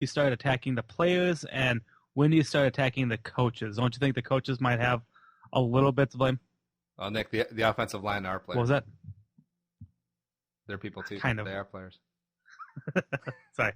you start attacking the players, and when do you start attacking the coaches? Don't you think the coaches might have a little bit to blame? Well, Nick, the offensive line are players. What was that? They're people too. Kind of. They are players. Sorry.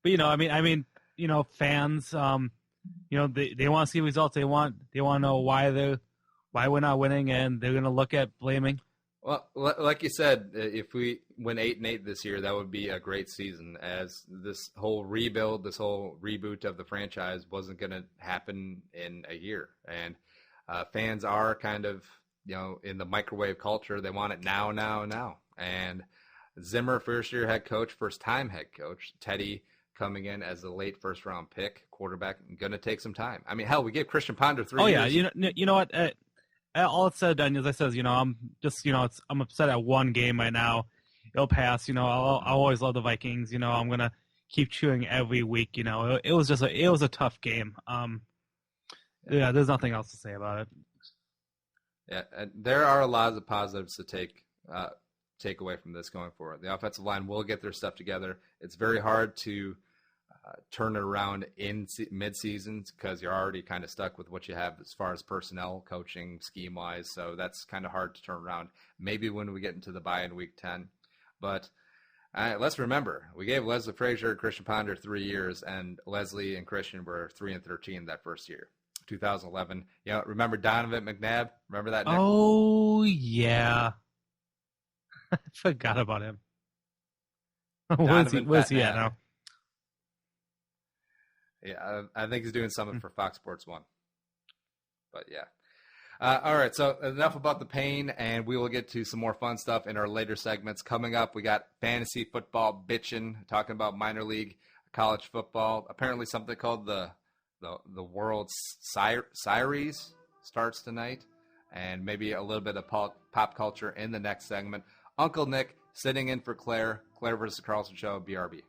But fans, they want to see results. They want to know why we're not winning, and they're going to look at blaming. Well, like you said, if we win 8-8 this year, that would be a great season. As this whole rebuild, this whole reboot of the franchise wasn't going to happen in a year, and fans are kind of in the microwave culture. They want it now. And Zimmer, first-year head coach, first-time head coach. Teddy coming in as a late first-round pick, quarterback, going to take some time. I mean, hell, we gave Christian Ponder 3 years. Oh yeah, you know what? All it's said and done is I says, I'm just, I'm upset at one game right now. It'll pass. I'll always love the Vikings. I'm gonna keep cheering every week. It was a tough game. Yeah, there's nothing else to say about it. Yeah, and there are a lot of positives to take away from this going forward. The offensive line will get their stuff together. It's very hard to turn it around in mid-season because you're already kind of stuck with what you have as far as personnel, coaching, scheme-wise. So that's kind of hard to turn around. Maybe when we get into the bye in Week 10. But let's remember, we gave Leslie Frazier and Christian Ponder 3 years, and Leslie and Christian were 3-13 that first year, 2011. Remember Donovan McNabb? Remember that, Nick? Oh, yeah. I forgot about him. Where's he at now? Yeah, I think he's doing something for Fox Sports 1. But, yeah. All right, so enough about the pain, and we will get to some more fun stuff in our later segments. Coming up, we got fantasy football bitchin', talking about minor league college football. Apparently something called the World Series starts tonight, and maybe a little bit of pop culture in the next segment. Uncle Nick sitting in for Claire-vs-Carlson show, BRB.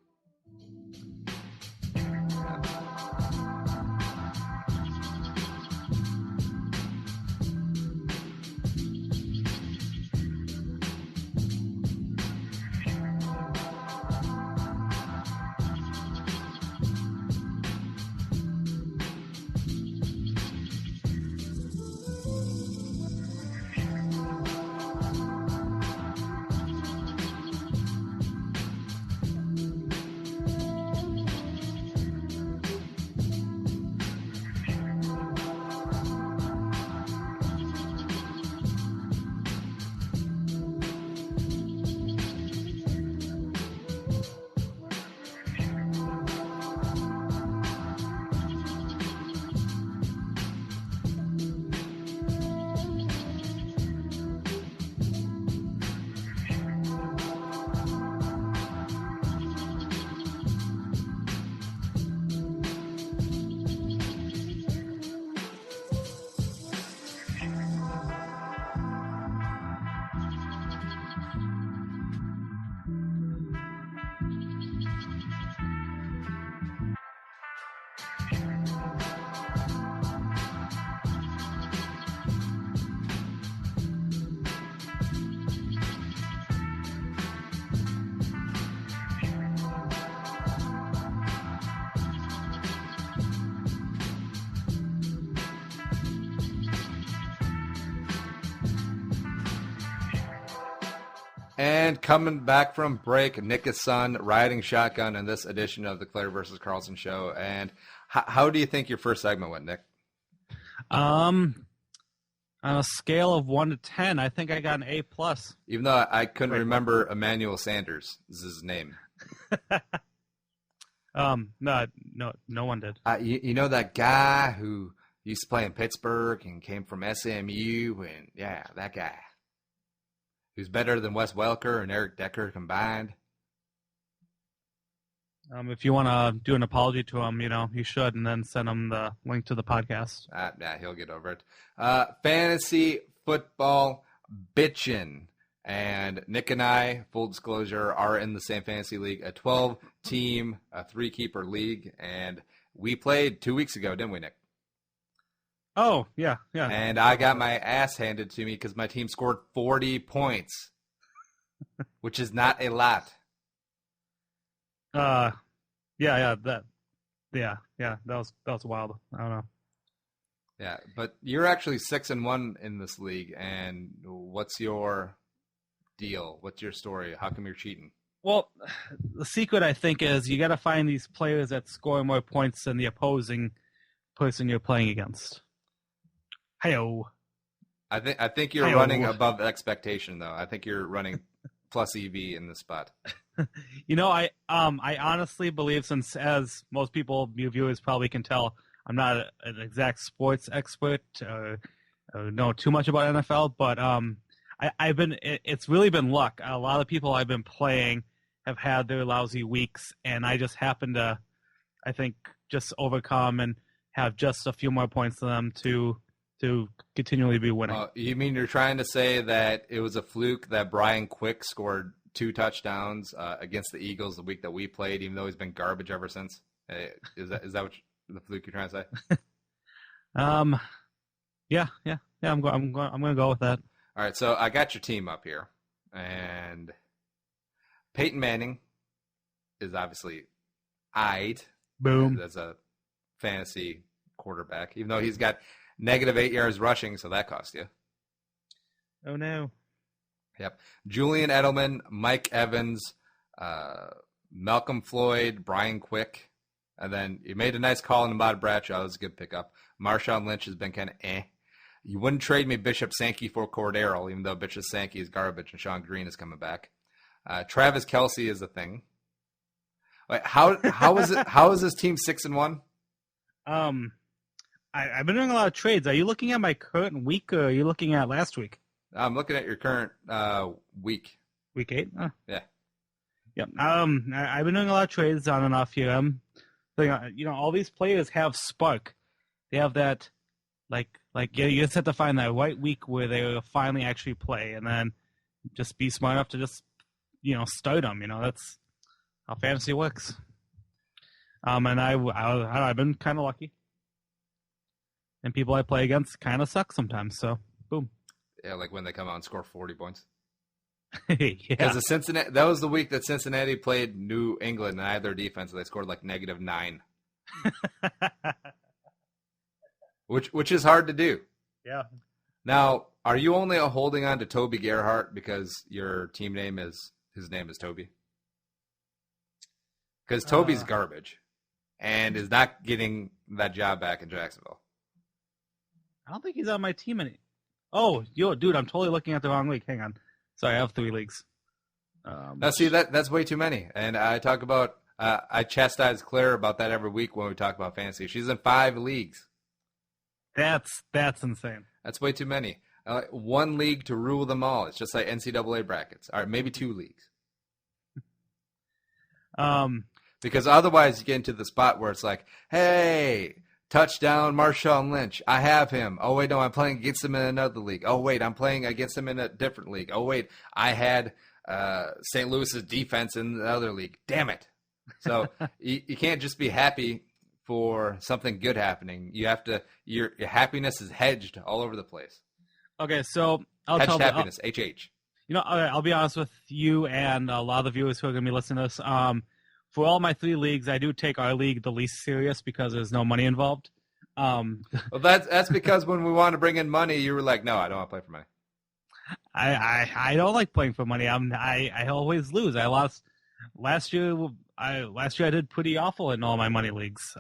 And coming back from break, Nick is son riding shotgun in this edition of the Claire versus Carlson show. And how do you think your first segment went, Nick? On a scale of 1 to 10, I think I got an A+. Even though I couldn't remember Emmanuel Sanders is his name. No one did. You know that guy who used to play in Pittsburgh and came from SMU, and yeah, that guy. Who's better than Wes Welker and Eric Decker combined? If you want to do an apology to him, you should, and then send him the link to the podcast. Yeah, he'll get over it. Fantasy football bitchin'. And Nick and I, full disclosure, are in the same fantasy league, a 12-team, a 3-keeper league. And we played 2 weeks ago, didn't we, Nick? Oh, yeah. And I got my ass handed to me because my team scored 40 points, which is not a lot. Yeah, that was wild. I don't know. Yeah, but you're actually 6-1 in this league, and what's your deal? What's your story? How come you're cheating? Well, the secret, I think, is you got to find these players that score more points than the opposing person you're playing against. Hey-o. I think you're running above expectation, though. I think you're running plus EV in this spot. I honestly believe, since as most people, you viewers probably can tell, I'm not an exact sports expert, know too much about NFL, but it's really been luck. A lot of people I've been playing have had their lousy weeks, and I just happen to, I think, just overcome and have just a few more points than them to continually be winning. You mean you're trying to say that it was a fluke that Brian Quick scored 2 touchdowns against the Eagles the week that we played, even though he's been garbage ever since? Is that what the fluke you're trying to say? Yeah. I'm going to go with that. All right, so I got your team up here, and Peyton Manning is obviously eyed. Boom. As a fantasy quarterback, even though he's got -8 yards rushing, so that cost you. Oh no. Yep. Julian Edelman, Mike Evans, Malcolm Floyd, Brian Quick. And then you made a nice call on Ahmad Bradshaw. That was a good pickup. Marshawn Lynch has been kind of eh. You wouldn't trade me Bishop Sankey for Cordero, even though Bishop Sankey is garbage and Sean Green is coming back. Travis Kelce is a thing. Wait, how is this team 6-1? I've been doing a lot of trades. Are you looking at my current week, or are you looking at last week? I'm looking at your current week. Week 8? Oh. Yeah. Yep. I've been doing a lot of trades on and off here. All these players have spark. They have that, you just have to find that right week where they will finally actually play, and then just be smart enough to just, start them. That's how fantasy works. And I've been kind of lucky. And people I play against kind of suck sometimes, so boom. Yeah, like when they come out and score 40 points. Yeah. Because that was the week that Cincinnati played New England and I had their defense, and they scored like -9. which is hard to do. Yeah. Now, are you only holding on to Toby Gerhart because your team name is Toby? Because Toby's garbage and is not getting that job back in Jacksonville. I don't think he's on my team any. Oh, dude, I'm totally looking at the wrong league. Hang on. Sorry, I have 3 leagues. Now, see, that's way too many. And I talk about, I chastise Claire about that every week when we talk about fantasy. She's in 5 leagues. That's insane. That's way too many. One league to rule them all. It's just like NCAA brackets. All right, maybe 2 leagues. Because otherwise you get into the spot where it's like, hey, touchdown Marshawn Lynch. I have him. Oh, wait, no, I'm playing against him in another league. Oh, wait, I'm playing against him in a different league. Oh, wait, I had St. Louis's defense in the other league. Damn it. So you can't just be happy for something good happening. You have to, your happiness is hedged all over the place. Okay, so Hedged happiness, HH. I'll be honest with you and a lot of the viewers who are going to be listening to this. For all my 3 leagues, I do take our league the least serious because there's no money involved. Well, that's because when we want to bring in money, you were like, no, I don't want to play for money. I don't like playing for money. I always lose. I lost last year. I did pretty awful in all my money leagues.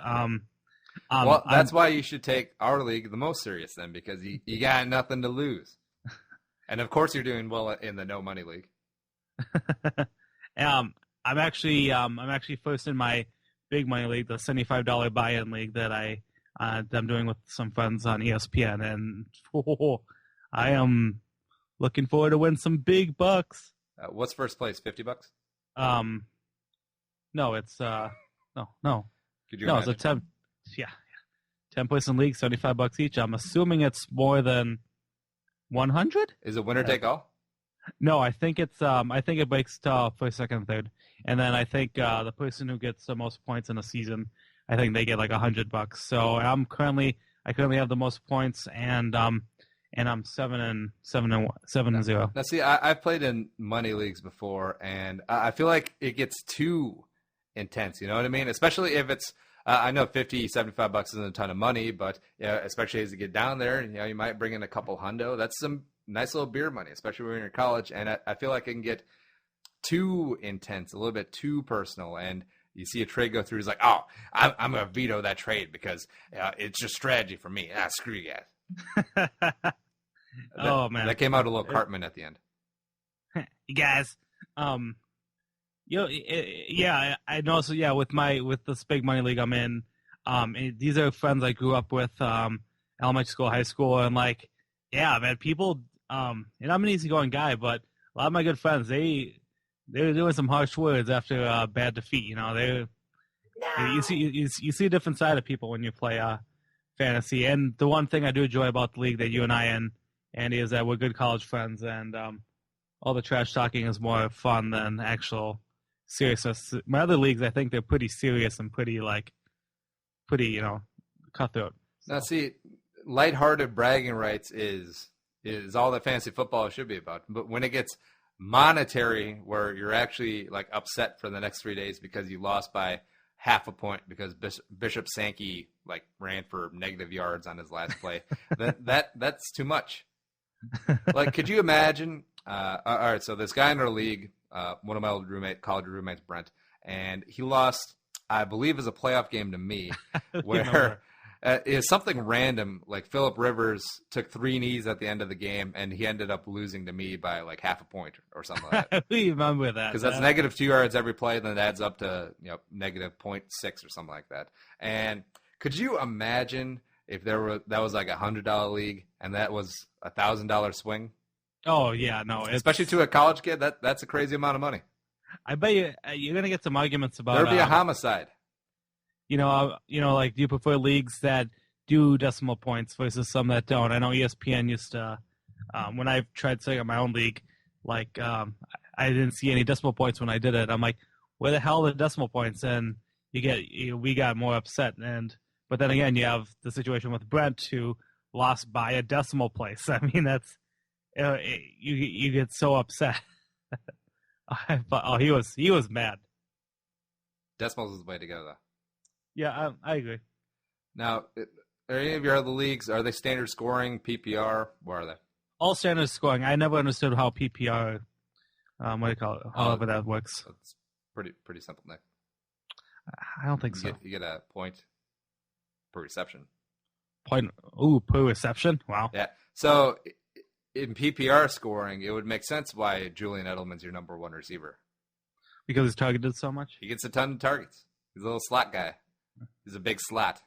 Well, that's why you should take our league the most serious then, because you got nothing to lose. And of course, you're doing well in the no money league. I'm actually first in my big money league, the $75 buy-in league that I'm doing with some friends on ESPN, and I am looking forward to win some big bucks. What's first place? $50? No, it's no. Could you no, imagine? it's a 10-person league, $75 each. I'm assuming it's more than 100. Is it winner take all? No, I think it breaks to first, second, third, and then I think the person who gets the most points in a season, I think they get like $100. So I currently have the most points, and I'm 7-0. Now, see, I've played in money leagues before, and I feel like it gets too intense. You know what I mean? Especially if it's, I know $50, $75 isn't a ton of money, but especially as you get down there, you might bring in a couple hundo. That's some nice little beer money, especially when you're in college. And I feel like it can get too intense, a little bit too personal. And you see a trade go through, it's like, oh, I'm going to veto that trade because it's just strategy for me. Screw you guys. Man. That came out a little Cartman at the end. You guys, I know. So with this big money league I'm in, these are friends I grew up with, elementary school, high school, and man, people, and I'm an easygoing guy, but a lot of my good friends, they're doing some harsh words after a bad defeat. You see a different side of people when you play fantasy. And the one thing I do enjoy about the league that you and I in, Andy, is that we're good college friends, and all the trash talking is more fun than actual seriousness. My other leagues, I think they're pretty serious and pretty cutthroat. So. Now, see, lighthearted bragging rights is all that fantasy football should be about. But when it gets monetary, where you're actually upset for the next 3 days because you lost by half a point because Bishop Sankey ran for negative yards on his last play, that's too much. Could you imagine? All right, so this guy in our league, one of my old college roommates, Brent, and he lost, I believe, as a playoff game to me, where it's something random. Phillip Rivers took 3 knees at the end of the game, and he ended up losing to me by half a point or something like that. We remember that because that's negative 2 yards every play, and then it adds up to negative 0.6 or something like that. And could you imagine if that was a $100 league and that was a $1,000 swing? Oh yeah, no, especially to a college kid, that's a crazy amount of money. I bet you're gonna get some arguments about. There'd be a homicide. Do you prefer leagues that do decimal points versus some that don't? I know ESPN used to, when I tried setting up my own league, I didn't see any decimal points when I did it. I'm like, where the hell are the decimal points? And we got more upset. But then again, you have the situation with Brent who lost by a decimal place. I mean, that's you get so upset. He was mad. Decimals is the way to go, though. Yeah, I agree. Now, are any of your other leagues, are they standard scoring, PPR? What are they? All standard scoring. I never understood how PPR, what do you call it, however that works. It's pretty simple, Nick. I don't think so. You get a point per reception. Per reception? Wow. Yeah. So in PPR scoring, it would make sense why Julian Edelman's your number one receiver. Because he's targeted so much? He gets a ton of targets. He's a little slot guy. He's a big slot.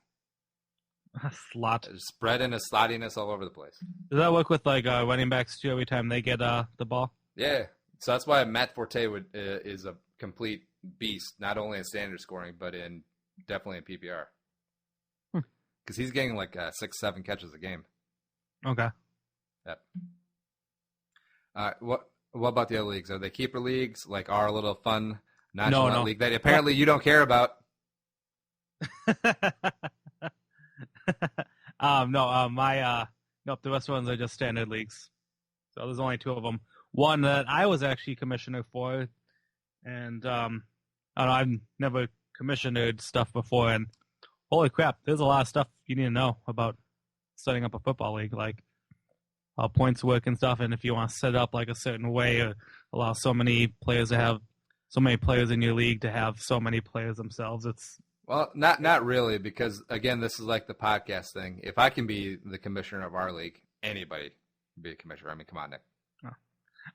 Slot. Spread and his slottiness all over the place. Does that work with running backs too every time they get the ball? Yeah. So that's why Matt Forte is a complete beast, not only in standard scoring, but definitely in PPR. Because he's getting 6-7 catches a game. Okay. Yep. What about the other leagues? Are they keeper leagues, like our little fun national league that apparently you don't care about? Nope, the rest of ones are just standard leagues. So there's only 2 of them. One that I was actually commissioner for, and I don't know, I've never commissionered stuff before, and holy crap, there's a lot of stuff you need to know about setting up a football league, like how points work and stuff, and if you want to set it up a certain way or allow so many players to have so many players in your league to have so many players themselves. Well, not really, because again, this is like the podcast thing. If I can be the commissioner of our league, anybody can be a commissioner. I mean, come on, Nick.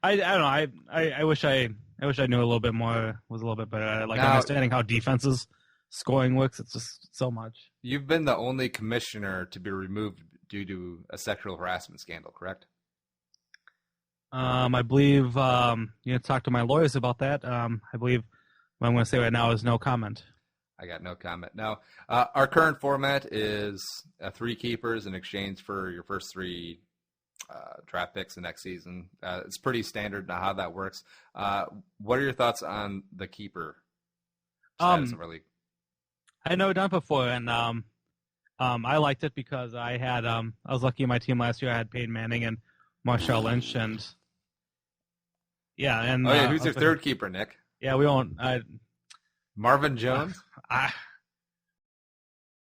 I don't know. I wish I knew a little bit more. Was a little bit better at it. Understanding how defenses scoring works. It's just so much. You've been the only commissioner to be removed due to a sexual harassment scandal, correct? I believe talk to my lawyers about that. I believe what I'm going to say right now is no comment. I got no comment. Now, our current format is 3 keepers in exchange for your first 3 draft picks the next season. It's pretty standard now how that works. What are your thoughts on the keeper status of our league? I had never done it before, and I liked it because I was lucky in my team last year. I had Peyton Manning and Marshawn Lynch, and yeah, and who's your third keeper, Nick? Yeah, we won't. Marvin Jones.